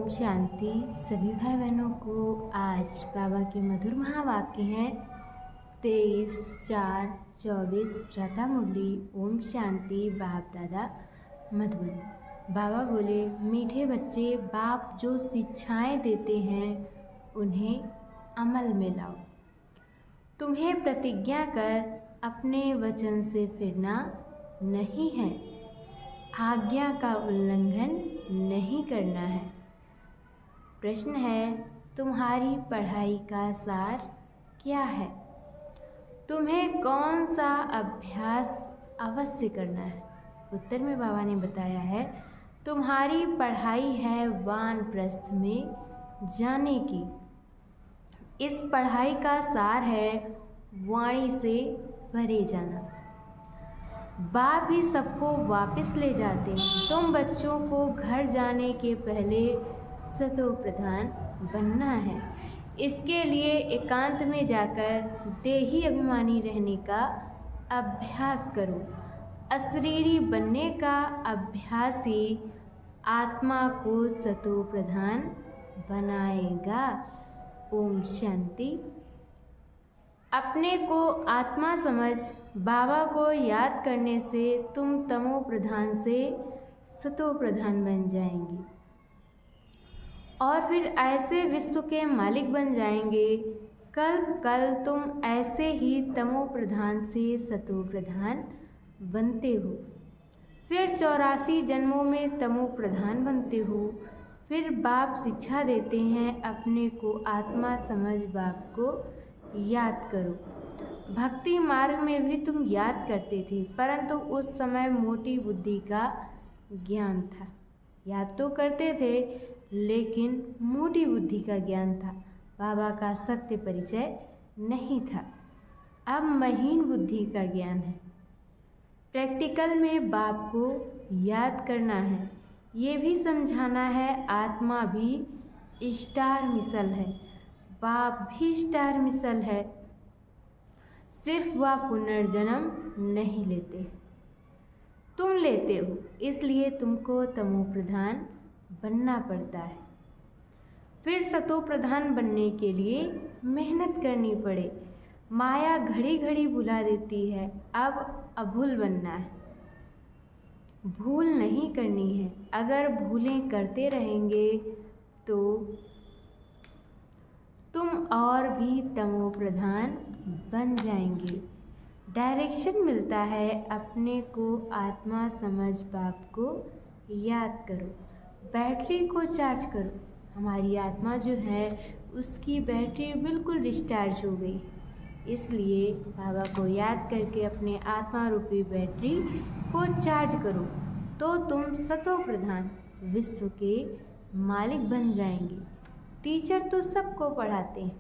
ओम शांति। सभी भाई बहनों को आज बाबा के मधुर महावाक्य हैं 23/4/24 राधा मुरली। ओम शांति। बाप दादा मधुबन। बाबा बोले, मीठे बच्चे, बाप जो शिक्षाएं देते हैं उन्हें अमल में लाओ। तुम्हें प्रतिज्ञा कर अपने वचन से फिरना नहीं है, आज्ञा का उल्लंघन नहीं करना है। प्रश्न है, तुम्हारी पढ़ाई का सार क्या है? तुम्हें कौन सा अभ्यास अवश्य करना है? उत्तर में बाबा ने बताया है, तुम्हारी पढ़ाई है वानप्रस्थ में जाने की। इस पढ़ाई का सार है वाणी से परे जाना। बाप ही सबको वापस ले जाते हैं। तुम बच्चों को घर जाने के पहले सतो प्रधान बनना है। इसके लिए एकांत में जाकर देही अभिमानी रहने का अभ्यास करो। अशरीरी बनने का अभ्यास ही आत्मा को सतो प्रधान बनाएगा। ओम शांति। अपने को आत्मा समझ बाबा को याद करने से तुम तमो प्रधान से सतो प्रधान बन जाएंगे और फिर ऐसे विश्व के मालिक बन जाएंगे। कल तुम ऐसे ही तमो प्रधान से सतो प्रधान बनते हो, फिर 84 जन्मों में तमो प्रधान बनते हो। फिर बाप शिक्षा देते हैं, अपने को आत्मा समझ बाप को याद करो। भक्ति मार्ग में भी तुम याद करते थे, परंतु उस समय मोटी बुद्धि का ज्ञान था। याद तो करते थे लेकिन मोटी बुद्धि का ज्ञान था, बाबा का सत्य परिचय नहीं था। अब महीन बुद्धि का ज्ञान है। प्रैक्टिकल में बाप को याद करना है, ये भी समझाना है आत्मा भी स्टार मिसल है, बाप भी स्टार मिसल है। सिर्फ वह पुनर्जन्म नहीं लेते, तुम लेते हो, इसलिए तुमको तमो प्रधान बनना पड़ता है। फिर सतो प्रधान बनने के लिए मेहनत करनी पड़े। माया घड़ी घड़ी भुला देती है, अब अभूल बनना है, भूल नहीं करनी है। अगर भूलें करते रहेंगे तो तुम और भी तमो प्रधान बन जाएंगे। डायरेक्शन मिलता है, अपने को आत्मा समझ बाप को याद करो, बैटरी को चार्ज करो। हमारी आत्मा जो है उसकी बैटरी बिल्कुल डिस्चार्ज हो गई, इसलिए बाबा को याद करके अपने आत्मा रूपी बैटरी को चार्ज करो, तो तुम सतो प्रधान विश्व के मालिक बन जाएंगे। टीचर तो सबको पढ़ाते हैं,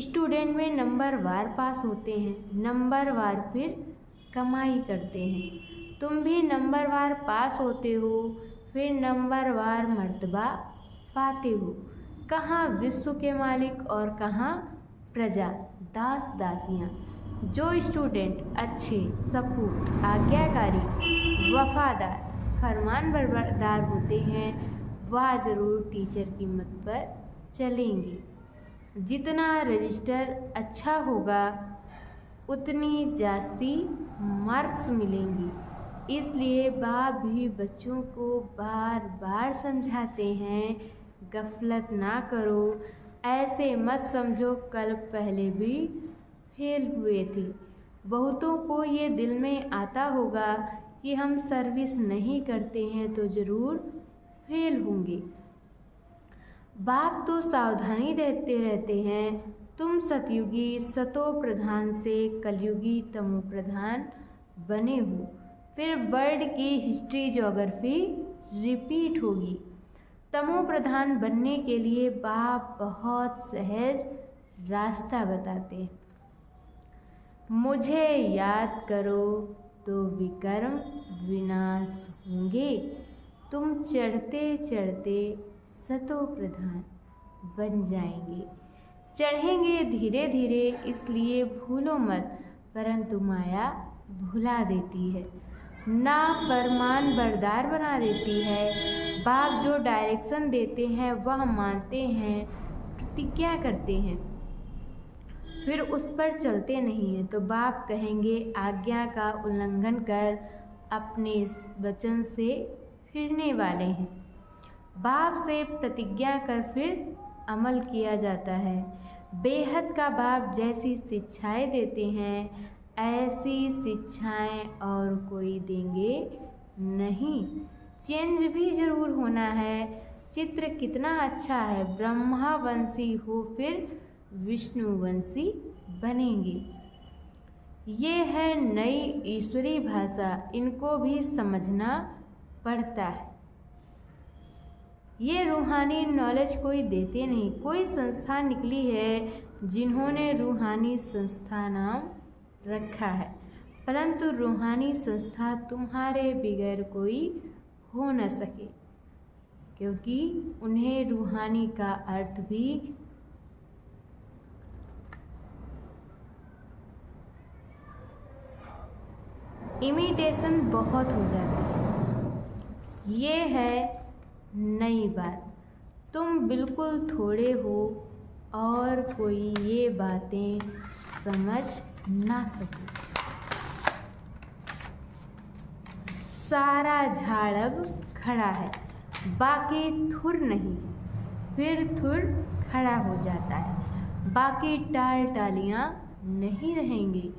स्टूडेंट में नंबर वार पास होते हैं, नंबर वार फिर कमाई करते हैं। तुम भी नंबर वार पास होते हो, फिर नंबर वार मर्तबा पाते हो। कहाँ विश्व के मालिक और कहाँ प्रजा, दास दासियाँ। जो स्टूडेंट अच्छे, सपूत, आज्ञाकारी, वफादार, फरमान बरदार होते हैं, वह ज़रूर टीचर की मत पर चलेंगे। जितना रजिस्टर अच्छा होगा उतनी जास्ती मार्क्स मिलेंगी। इसलिए बाप भी बच्चों को बार बार समझाते हैं, गफलत ना करो। ऐसे मत समझो कल पहले भी फेल हुए थे। बहुतों को ये दिल में आता होगा कि हम सर्विस नहीं करते हैं तो ज़रूर फेल होंगे। बाप तो सावधानी रहते हैं, तुम सतयुगी सतो प्रधान से कलयुगी तमो प्रधान बने हो। फिर वर्ल्ड की हिस्ट्री ज्योग्राफी रिपीट होगी। तमो प्रधान बनने के लिए बाप बहुत सहज रास्ता बताते हैं। मुझे याद करो तो विकर्म विनाश होंगे। तुम चढ़ते चढ़ते सतो प्रधान बन जाएंगे। चढ़ेंगे धीरे धीरे, इसलिए भूलो मत, परंतु माया भुला देती है, ना फरमान बरदार बना देती है। बाप जो डायरेक्शन देते हैं वह मानते हैं, प्रतिज्ञा करते हैं, फिर उस पर चलते नहीं हैं, तो बाप कहेंगे आज्ञा का उल्लंघन कर अपने वचन से फिरने वाले हैं। बाप से प्रतिज्ञा कर फिर अमल किया जाता है। बेहद का बाप जैसी शिक्षाएं देते हैं ऐसी शिक्षाएं और कोई देंगे नहीं। चेंज भी ज़रूर होना है। चित्र कितना अच्छा है, ब्रह्मावंशी हो फिर विष्णुवंशी बनेंगे। ये है नई ईश्वरी भाषा, इनको भी समझना पड़ता है। ये रूहानी नॉलेज कोई देते नहीं। कोई संस्था निकली है जिन्होंने रूहानी संस्था नाम रखा है, परंतु रूहानी संस्था तुम्हारे बगैर कोई हो न सके, क्योंकि उन्हें रूहानी का अर्थ भी इमिटेशन बहुत हो जाती है। ये है नई बात। तुम बिल्कुल थोड़े हो और कोई ये बातें समझ ना सके। सारा झाड़ अब खड़ा है, बाकी थुर नहीं, फिर थुर खड़ा हो जाता है। बाकी टाल टालियाँ नहीं रहेंगी,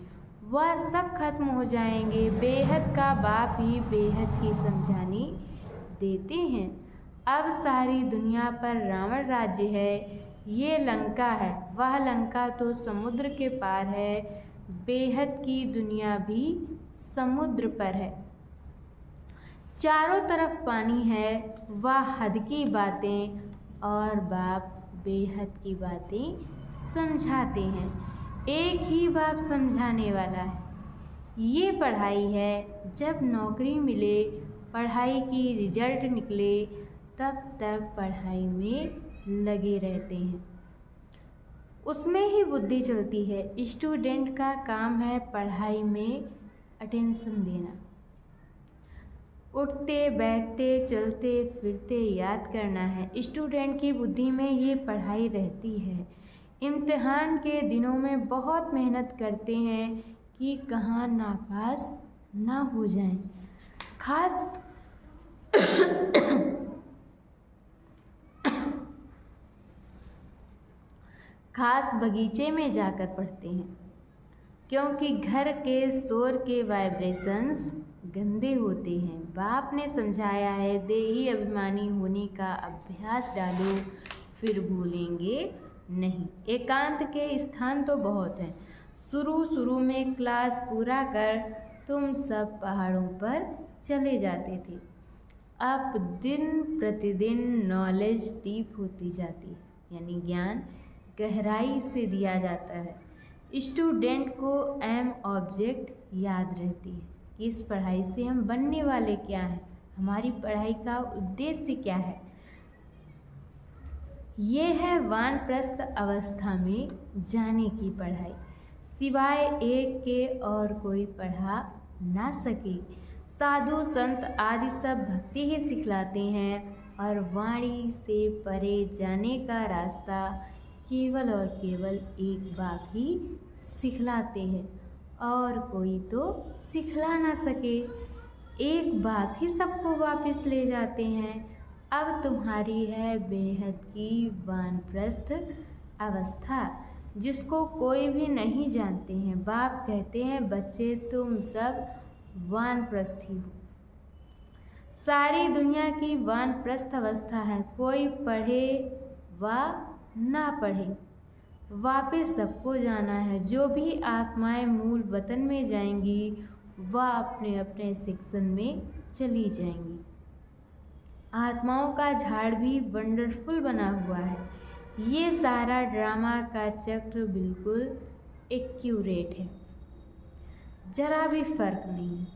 वह सब खत्म हो जाएंगे। बेहद का बाप ही बेहद की समझानी देते हैं। अब सारी दुनिया पर रावण राज्य है। ये लंका है, वह लंका तो समुद्र के पार है। बेहद की दुनिया भी समुद्र पर है। चारों तरफ पानी है। वह हद की बातें और बाप बेहद की बातें समझाते हैं। एक ही बाप समझाने वाला है। ये पढ़ाई है। जब नौकरी मिले, पढ़ाई की रिजल्ट निकले, तब तक पढ़ाई में लगे रहते हैं। उसमें ही बुद्धि चलती है। स्टूडेंट का काम है पढ़ाई में अटेंशन देना। उठते बैठते चलते फिरते याद करना है। स्टूडेंट की बुद्धि में ये पढ़ाई रहती है। इम्तिहान के दिनों में बहुत मेहनत करते हैं कि कहाँ नापास ना हो जाएं। खास बगीचे में जाकर पढ़ते हैं, क्योंकि घर के शोर के वाइब्रेशंस गंदे होते हैं। बाप ने समझाया है, देही अभिमानी होने का अभ्यास डालो, फिर भूलेंगे नहीं। एकांत के स्थान तो बहुत हैं। शुरू में क्लास पूरा कर तुम सब पहाड़ों पर चले जाते थे। अब दिन प्रतिदिन नॉलेज डीप होती जाती है, यानी ज्ञान गहराई से दिया जाता है। स्टूडेंट को एम ऑब्जेक्ट याद रहती है कि इस पढ़ाई से हम बनने वाले क्या हैं, हमारी पढ़ाई का उद्देश्य क्या है। ये है वानप्रस्थ अवस्था में जाने की पढ़ाई। सिवाय एक के और कोई पढ़ा ना सके। साधु संत आदि सब भक्ति ही सिखलाते हैं और वाणी से परे जाने का रास्ता केवल और केवल एक बाप ही सिखलाते हैं, और कोई तो सिखला ना सके। एक बाप ही सबको वापस ले जाते हैं। अब तुम्हारी है बेहद की वानप्रस्थ अवस्था, जिसको कोई भी नहीं जानते हैं। बाप कहते हैं, बच्चे तुम सब वानप्रस्थी हो। सारी दुनिया की वानप्रस्थ अवस्था है। कोई पढ़े व ना पढ़े, वापस सबको जाना है। जो भी आत्माएं मूल वतन में जाएंगी, वह अपने अपने सेक्शन में चली जाएंगी। आत्माओं का झाड़ भी वंडरफुल बना हुआ है। ये सारा ड्रामा का चक्र बिल्कुल एक्यूरेट है, जरा भी फर्क नहीं।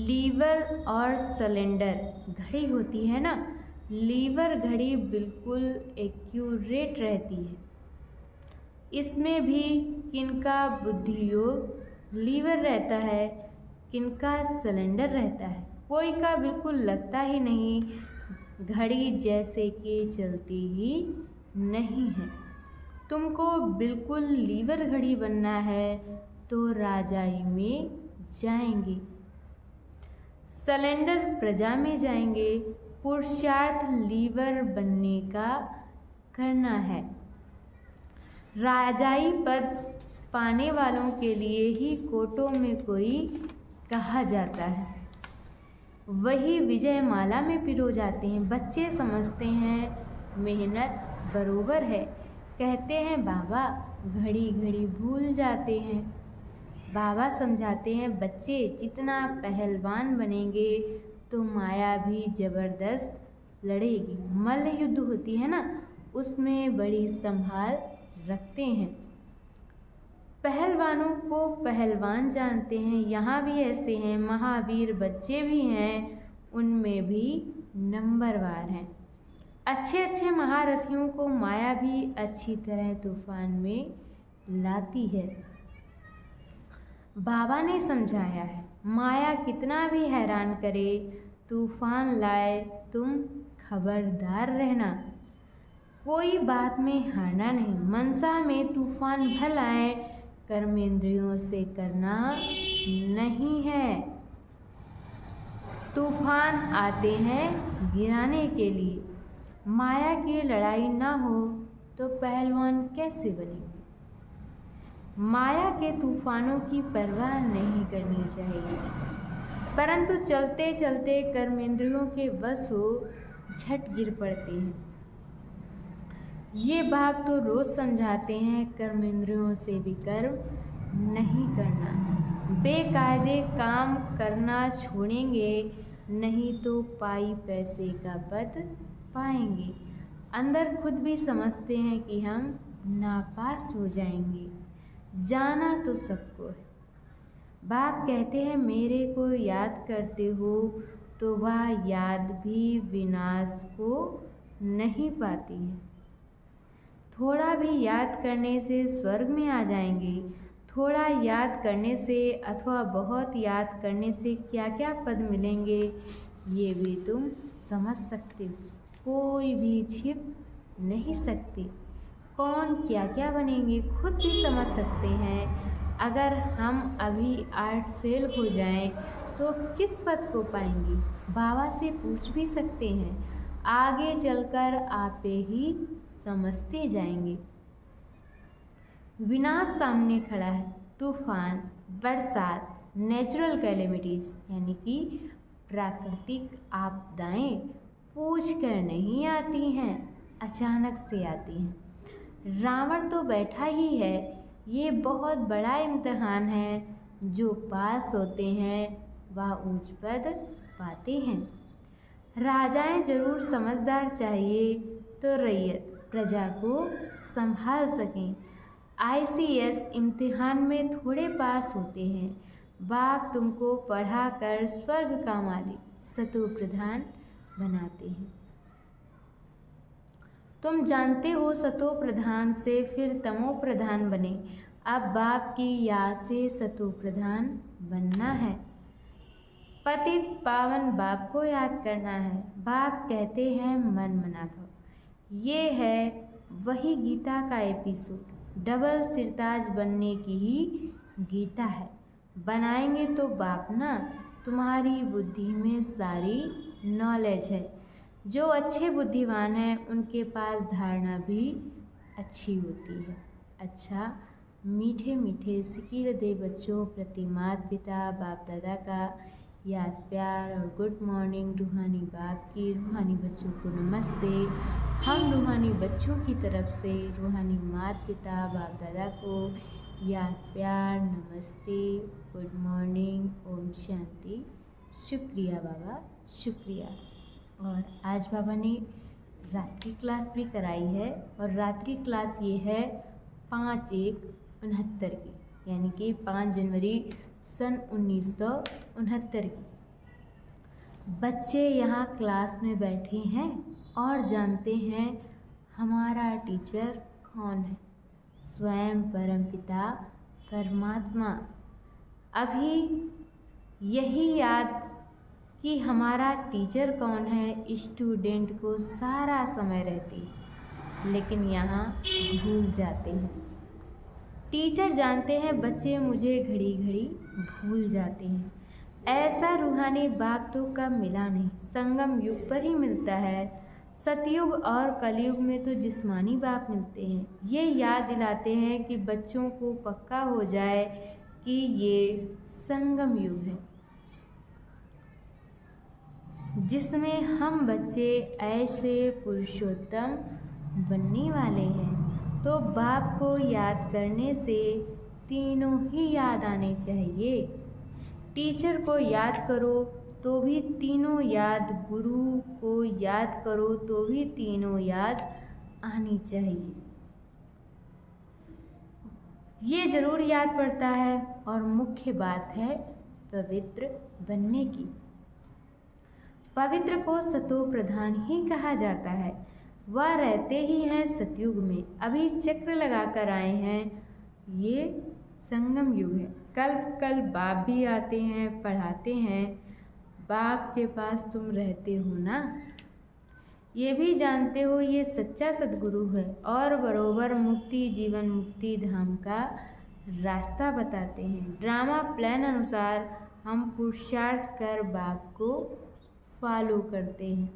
लीवर और सिलेंडर घड़ी होती है ना, लीवर घड़ी बिल्कुल एक्यूरेट रहती है। इसमें भी किनका बुद्धि योग लीवर रहता है, किनका सिलेंडर रहता है। कोई का बिल्कुल लगता ही नहीं घड़ी जैसे कि चलती ही नहीं है। तुमको बिल्कुल लीवर घड़ी बनना है तो राजाई में जाएंगे, सिलेंडर प्रजा में जाएंगे। पुरुषार्थ लीवर बनने का करना है। राजाई पद पाने वालों के लिए ही कोटों में कोई कहा जाता है, वही विजय माला में पिरो जाते हैं। बच्चे समझते हैं मेहनत बरोबर है, कहते हैं बाबा घड़ी घड़ी भूल जाते हैं। बाबा समझाते हैं बच्चे जितना पहलवान बनेंगे तो माया भी ज़बरदस्त लड़ेगी। मल्ल युद्ध होती है ना, उसमें बड़ी संभाल रखते हैं। पहलवानों को पहलवान जानते हैं। यहाँ भी ऐसे हैं, महावीर बच्चे भी हैं, उनमें भी नंबरवार हैं। अच्छे अच्छे महारथियों को माया भी अच्छी तरह तूफान में लाती है। बाबा ने समझाया है माया कितना भी हैरान करे, तूफान लाए तुम खबरदार रहना। कोई बात में हारना नहीं, मनसा में तूफान भल आए, कर्मेंद्रियों से करना नहीं है। तूफान आते हैं गिराने के लिए, माया की लड़ाई ना हो तो पहलवान कैसे बनेंगे। माया के तूफानों की परवाह नहीं करनी चाहिए, परंतु चलते चलते कर्मेंद्रियों के वश हो झट गिर पड़ते हैं। ये बात तो रोज़ समझाते हैं, कर्मेंद्रियों से भी कर्म नहीं करना। बेकायदे काम करना छोड़ेंगे नहीं तो पाई पैसे का पद पाएंगे। अंदर खुद भी समझते हैं कि हम नापास हो जाएंगे, जाना तो सबको है। बाप कहते हैं मेरे को याद करते हो तो वह याद भी विनाश को नहीं पाती है। थोड़ा भी याद करने से स्वर्ग में आ जाएंगे, थोड़ा याद करने से अथवा बहुत याद करने से क्या क्या पद मिलेंगे ये भी तुम समझ सकते हो। कोई भी छिप नहीं सकते, कौन क्या क्या बनेंगे खुद भी समझ सकते हैं। अगर हम अभी 8 फेल हो जाएं तो किस पद को पाएंगे, बाबा से पूछ भी सकते हैं। आगे चलकर आपे ही समझते जाएंगे। विनाश सामने खड़ा है, तूफान, बरसात, नेचुरल कैलेमिटीज़ यानी कि प्राकृतिक आपदाएं पूछ कर नहीं आती हैं, अचानक से आती हैं। रावण तो बैठा ही है, ये बहुत बड़ा इम्तिहान है। जो पास होते हैं वह ऊंच पद पाते हैं। राजाएं जरूर समझदार चाहिए तो रैयत प्रजा को संभाल सकें। ICS इम्तिहान में थोड़े पास होते हैं। बाप तुमको पढ़ा कर स्वर्ग का मालिक सतो प्रधान बनाते हैं। तुम जानते हो सतो प्रधान से फिर तमो प्रधान बने। अब बाप की याद से सतो प्रधान बनना है। पतित पावन बाप को याद करना है। बाप कहते हैं मन मना भव। ये है वही गीता का एपिसोड। डबल सिरताज बनने की ही गीता है। बनाएंगे तो बाप ना, तुम्हारी बुद्धि में सारी नॉलेज है। जो अच्छे बुद्धिमान हैं उनके पास धारणा भी अच्छी होती है। अच्छा, मीठे मीठे सिकील दे बच्चों प्रति माता पिता बाप दादा का याद प्यार और गुड मॉर्निंग। रूहानी बाप की रूहानी बच्चों को नमस्ते। हम रूहानी बच्चों की तरफ से रूहानी माता पिता बाप दादा को याद प्यार नमस्ते, गुड मॉर्निंग, ओम शांति। शुक्रिया बाबा, शुक्रिया। और आज बाबा ने रात्रि क्लास भी कराई है और रात्रि क्लास ये है 5/1/69 की, यानी कि 5 जनवरी सन 1969 की। बच्चे यहाँ क्लास में बैठे हैं और जानते हैं हमारा टीचर कौन है, स्वयं परमपिता परमात्मा। अभी यही याद कि हमारा टीचर कौन है स्टूडेंट को सारा समय रहती है, लेकिन यहाँ भूल जाते हैं। टीचर जानते हैं बच्चे मुझे घड़ी घड़ी भूल जाते हैं। ऐसा रूहानी बाप तो कब मिला नहीं, संगम युग पर ही मिलता है। सतयुग और कलयुग में तो जिस्मानी बाप मिलते हैं। ये याद दिलाते हैं कि बच्चों को पक्का हो जाए कि ये संगम युग है, जिसमें हम बच्चे ऐसे पुरुषोत्तम बनने वाले हैं। तो बाप को याद करने से तीनों ही याद आने चाहिए। टीचर को याद करो तो भी तीनों याद, गुरु को याद करो तो भी तीनों याद आनी चाहिए। ये ज़रूर याद पड़ता है। और मुख्य बात है पवित्र बनने की। पवित्र को सतो प्रधान ही कहा जाता है। वह रहते ही हैं सतयुग में, अभी चक्र लगाकर आए हैं। ये संगम युग है। कल बाप भी आते हैं, पढ़ाते हैं। बाप के पास तुम रहते हो ना, ये भी जानते हो ये सच्चा सद्गुरु है और बरोबर मुक्ति जीवन मुक्ति धाम का रास्ता बताते हैं। ड्रामा प्लान अनुसार हम पुरुषार्थ कर बाप को फॉलो करते हैं।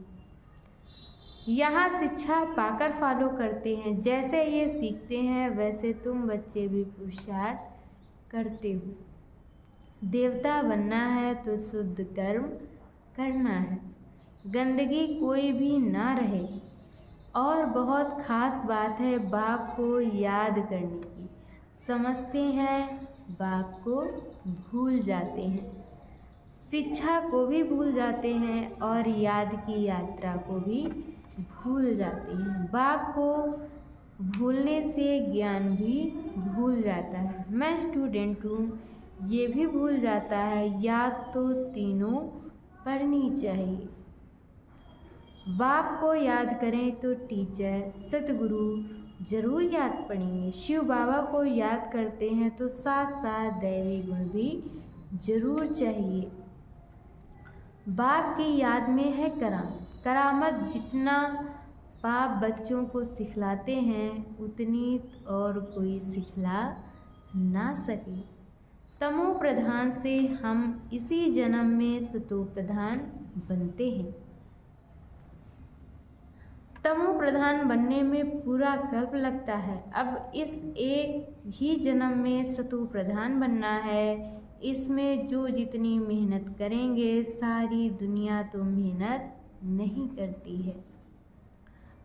यहाँ शिक्षा पाकर फॉलो करते हैं। जैसे ये सीखते हैं वैसे तुम बच्चे भी पुरुषार्थ करते हो। देवता बनना है तो शुद्ध कर्म करना है, गंदगी कोई भी ना रहे। और बहुत ख़ास बात है बाप को याद करने की। समझते हैं बाप को भूल जाते हैं, शिक्षा को भी भूल जाते हैं और याद की यात्रा को भी भूल जाते हैं। बाप को भूलने से ज्ञान भी भूल जाता है। मैं स्टूडेंट हूँ, ये भी भूल जाता है। याद तो तीनों पढ़नी चाहिए। बाप को याद करें तो टीचर सतगुरु जरूर याद पड़ेंगे। शिव बाबा को याद करते हैं तो साथ साथ दैवी गुण भी जरूर चाहिए। बाप की याद में है करामत। जितना बाप बच्चों को सिखलाते हैं उतनी और कोई सिखला ना सके। तमो प्रधान से हम इसी जन्म में सतो प्रधान बनते हैं। तमो प्रधान बनने में पूरा कल्प लगता है। अब इस एक ही जन्म में सतो प्रधान बनना है। इसमें जो जितनी मेहनत करेंगे, सारी दुनिया तो मेहनत नहीं करती है।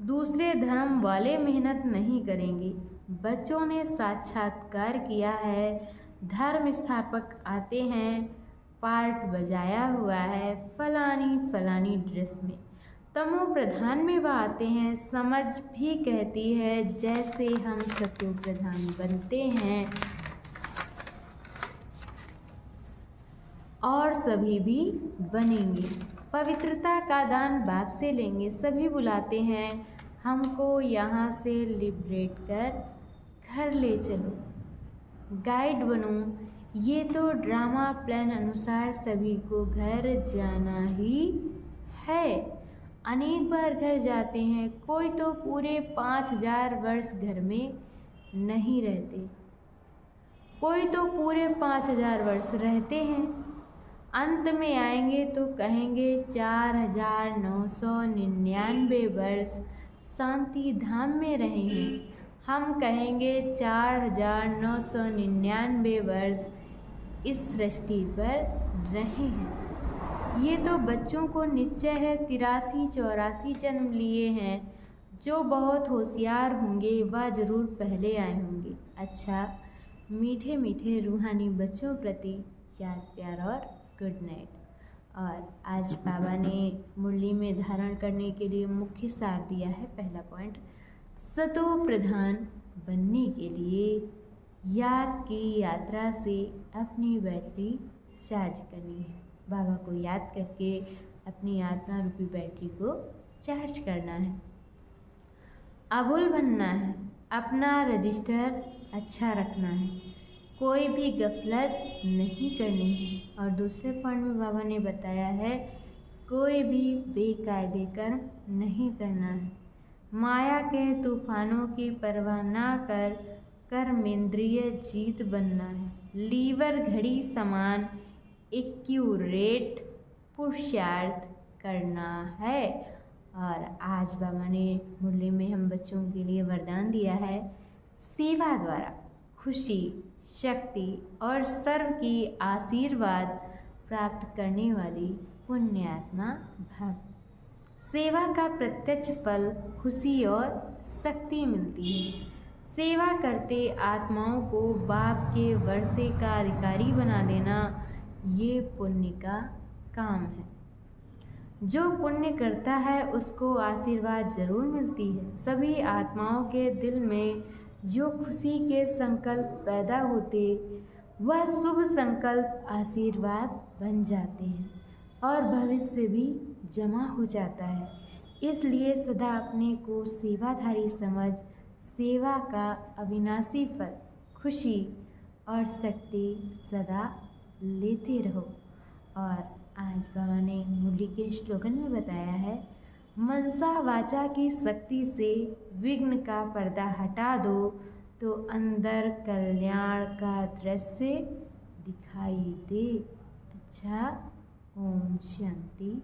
दूसरे धर्म वाले मेहनत नहीं करेंगे। बच्चों ने साक्षात्कार किया है। धर्म स्थापक आते हैं, पार्ट बजाया हुआ है फलानी ड्रेस में। तमो प्रधान में वह आते हैं, समझ भी कहती है जैसे हम सतो प्रधान बनते हैं और सभी भी बनेंगे। पवित्रता का दान बाप से लेंगे। सभी बुलाते हैं हमको यहाँ से लिबरेट कर घर ले चलो, गाइड बनो। ये तो ड्रामा प्लान अनुसार सभी को घर जाना ही है। अनेक बार घर जाते हैं। कोई तो पूरे 5000 वर्ष घर में नहीं रहते, कोई तो पूरे 5000 वर्ष रहते हैं। अंत में आएंगे तो कहेंगे 4999 वर्ष शांति धाम में रहे हैं। हम कहेंगे 4999 वर्ष इस सृष्टि पर रहे हैं। ये तो बच्चों को निश्चय है 83-84 जन्म लिए हैं। जो बहुत होशियार होंगे वह ज़रूर पहले आए होंगे। अच्छा, मीठे मीठे रूहानी बच्चों प्रति याद प्यार और गुड नाइट। और आज बाबा ने मुरली में धारण करने के लिए मुख्य सार दिया है। पहला पॉइंट, सतो प्रधान बनने के लिए याद की यात्रा से अपनी बैटरी चार्ज करनी है। बाबा को याद करके अपनी आत्मा रूपी बैटरी को चार्ज करना है। अभूल बनना है, अपना रजिस्टर अच्छा रखना है, कोई भी गफलत नहीं करनी है। और दूसरे पॉइंट में बाबा ने बताया है कोई भी बेकायदे कर्म नहीं करना है। माया के तूफानों की परवाह ना कर कर्मेंद्रिय जीत बनना है। लीवर घड़ी समान एक्यूरेट पुरुषार्थ करना है। और आज बाबा ने मुरली में हम बच्चों के लिए वरदान दिया है, सेवा द्वारा खुशी, शक्ति और सर्व की आशीर्वाद प्राप्त करने वाली पुण्यात्मा भव। सेवा का प्रत्यक्ष फल खुशी और शक्ति मिलती है। सेवा करते आत्माओं को बाप के वर्षे का अधिकारी बना देना ये पुण्य का काम है। जो पुण्य करता है उसको आशीर्वाद जरूर मिलती है। सभी आत्माओं के दिल में जो खुशी के संकल्प पैदा होते वह शुभ संकल्प आशीर्वाद बन जाते हैं और भविष्य भी जमा हो जाता है। इसलिए सदा अपने को सेवाधारी समझ सेवा का अविनाशी फल खुशी और शक्ति सदा लेते रहो। और आज बाबा ने मुरली के श्लोगन में बताया है, मनसा वाचा की शक्ति से विघ्न का पर्दा हटा दो तो अंदर कल्याण का दृश्य दिखाई दे। अच्छा, ओम शांति।